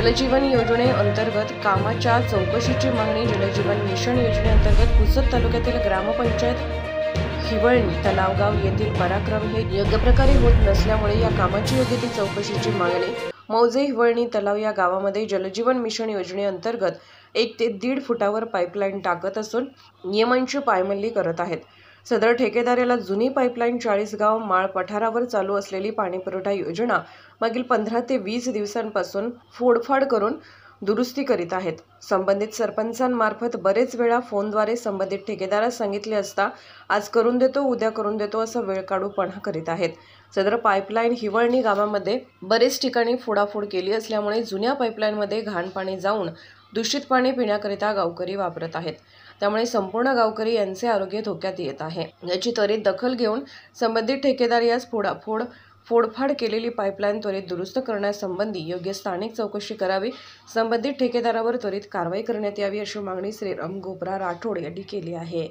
जलजीवन योजनेअंतर्गत कामाच्या चौकशीची मागणी जलजीवन मिशन योजनेअंतर्गत पुसद तालुक्यातील ग्रामपंचायत हिवळणी तलावगाव येथील पराक्रम हे योग्य प्रकारे होत नसल्यामुळे या कामाची योग्य ती चौकशीची मागणी मौजे हिवळणी तलाव या गावामध्ये जलजीवन मिशन योजनेअंतर्गत 1 ते 1.5 फुटावर पाईपलाईन टाकत असून नियमांची पायमल्ली करत आहेत। सदर ठेकेदार याला जुनी पाईपलाईन 40 गाव माळ पठारावर चालू असलेली पाणीपुरवठा योजना मागील 15 ते 20 दिवसांपासून फोडफाड करून दुरुस्ती करीत आहेत। संबंधित सरपंचांमार्फत बरेच वेळा फोनद्वारे संबंधित ठेकेदारास सांगितले असता आज करून देतो उद्या करून देतो असा वेळकाढूपणा करीत आहेत। सदर पाईपलाईन हिवळणी गावामध्ये बरेच ठिकाणी फोडाफोड केली असल्यामुळे जुन्या पाईपलाईनमध्ये घाण पाणी जाऊन दूषित पाणी पिण्याकरिता गावकरी वापरत आहेत। त्यामुळे संपूर्ण गावकरी यांचे आरोग्य धोक्यात येत आहे। याची त्वरित दखल घेऊन संबंधित ठेकेदार यास फोडफाड केलेली पाईपलाईन त्वरित दुरुस्त करण्यासंबंधी योग्य स्थानिक चौकशी करावी, संबंधित ठेकेदारावर त्वरित कारवाई करण्यात यावी अशी मागणी श्रीराम गोपरा राठोड यांनी केली आहे।